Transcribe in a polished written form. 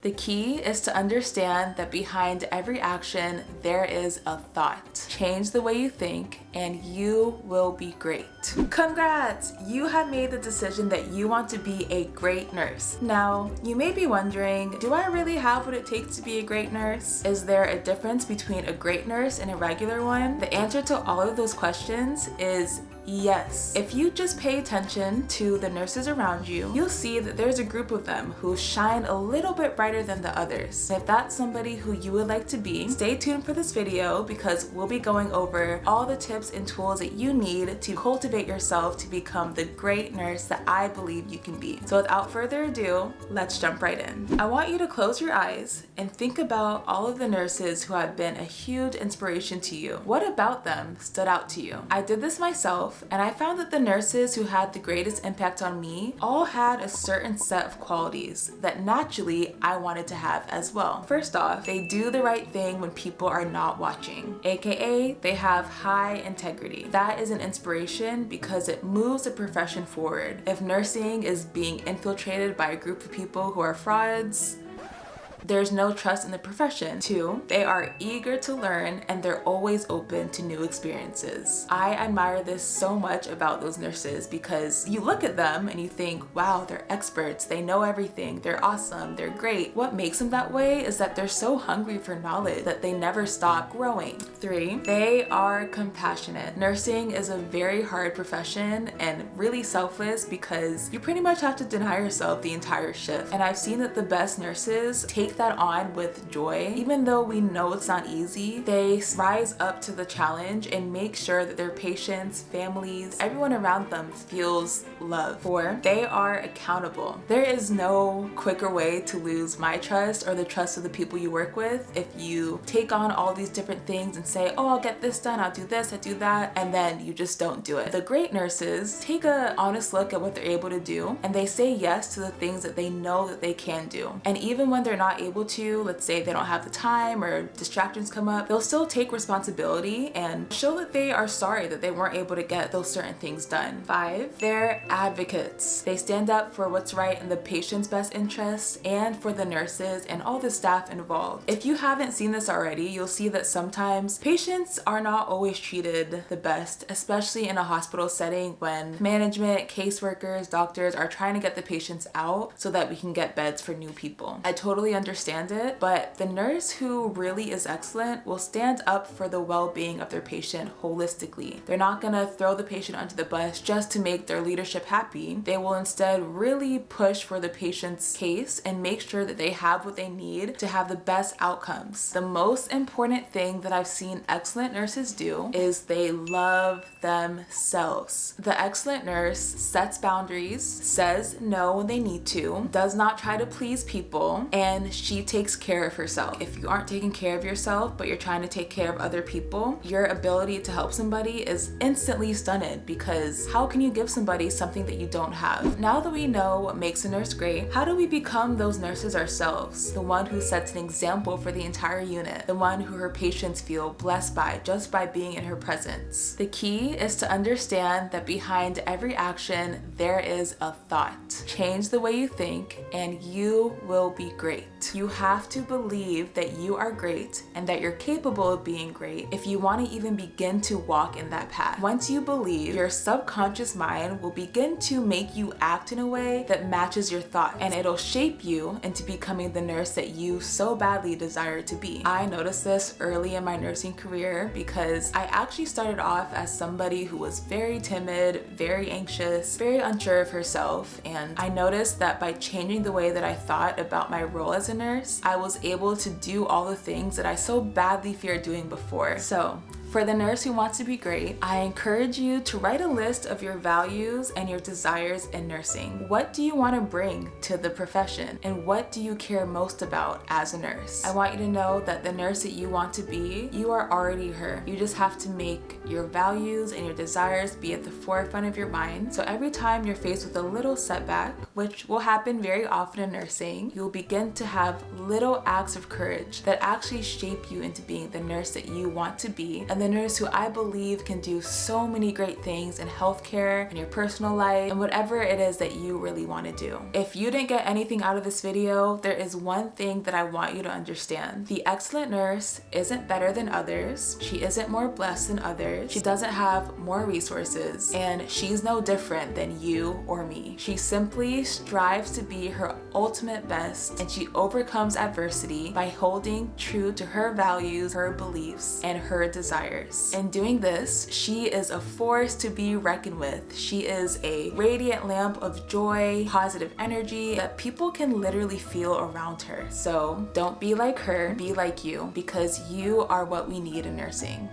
The key is to understand that behind every action, there is a thought. Change the way you think and you will be great. Congrats! You have made the decision that you want to be a great nurse. Now, you may be wondering, do I really have what it takes to be a great nurse? Is there a difference between a great nurse and a regular one? The answer to all of those questions is yes. If you just pay attention to the nurses around you, you'll see that there's a group of them who shine a little bit brighter than the others. If that's somebody who you would like to be, stay tuned for this video because we'll be going over all the tips and tools that you need to cultivate yourself to become the great nurse that I believe you can be. So without further ado, let's jump right in. I want you to close your eyes and think about all of the nurses who have been a huge inspiration to you. What about them stood out to you? I did this myself, and I found that the nurses who had the greatest impact on me all had a certain set of qualities that naturally I wanted to have as well. First off, they do the right thing when people are not watching, aka they have high integrity. That is an inspiration because it moves the profession forward. If nursing is being infiltrated by a group of people who are frauds, there's no trust in the profession. 2, they are eager to learn and they're always open to new experiences. I admire this so much about those nurses because you look at them and you think, wow, they're experts, they know everything, they're awesome, they're great. What makes them that way is that they're so hungry for knowledge that they never stop growing. 3, they are compassionate. Nursing is a very hard profession and really selfless because you pretty much have to deny yourself the entire shift. And I've seen that the best nurses take that on with joy. Even though we know it's not easy, they rise up to the challenge and make sure that their patients, families, everyone around them feels love. 4, they are accountable. There is no quicker way to lose my trust or the trust of the people you work with if you take on all these different things and say, oh, I'll get this done, I'll do this, I'll do that, and then you just don't do it. The great nurses take an honest look at what they're able to do and they say yes to the things that they know that they can do. And even when they're not able to, let's say they don't have the time or distractions come up, they'll still take responsibility and show that they are sorry that they weren't able to get those certain things done. 5, they're advocates. They stand up for what's right in the patient's best interests and for the nurses and all the staff involved. If you haven't seen this already, you'll see that sometimes patients are not always treated the best, especially in a hospital setting when management, caseworkers, doctors are trying to get the patients out so that we can get beds for new people. I totally understand it, but the nurse who really is excellent will stand up for the well-being of their patient holistically. They're not gonna throw the patient under the bus just to make their leadership happy. They will instead really push for the patient's case and make sure that they have what they need to have the best outcomes. The most important thing that I've seen excellent nurses do is they love themselves. The excellent nurse sets boundaries, says no when they need to, does not try to please people, and she takes care of herself. If you aren't taking care of yourself, but you're trying to take care of other people, your ability to help somebody is instantly stunted because how can you give somebody something that you don't have? Now that we know what makes a nurse great, how do we become those nurses ourselves? The one who sets an example for the entire unit, the one who her patients feel blessed by just by being in her presence. The key is to understand that behind every action, there is a thought. Change the way you think and you will be great. You have to believe that you are great and that you're capable of being great if you want to even begin to walk in that path. Once you believe, your subconscious mind will begin to make you act in a way that matches your thoughts, and it'll shape you into becoming the nurse that you so badly desire to be. I noticed this early in my nursing career because I actually started off as somebody who was very timid, very anxious, very unsure of herself, and I noticed that by changing the way that I thought about my role as a nurse, I was able to do all the things that I so badly feared doing before. So for the nurse who wants to be great, I encourage you to write a list of your values and your desires in nursing. What do you want to bring to the profession? And what do you care most about as a nurse? I want you to know that the nurse that you want to be, you are already her. You just have to make your values and your desires be at the forefront of your mind. So every time you're faced with a little setback, which will happen very often in nursing, you'll begin to have little acts of courage that actually shape you into being the nurse that you want to be. And and the nurse who I believe can do so many great things in healthcare, in your personal life, and whatever it is that you really want to do. If you didn't get anything out of this video, there is one thing that I want you to understand. The excellent nurse isn't better than others. She isn't more blessed than others. She doesn't have more resources, and she's no different than you or me. She simply strives to be her ultimate best, and she overcomes adversity by holding true to her values, her beliefs, and her desires. In doing this, she is a force to be reckoned with. She is a radiant lamp of joy, positive energy that people can literally feel around her. So don't be like her, be like you, because you are what we need in nursing.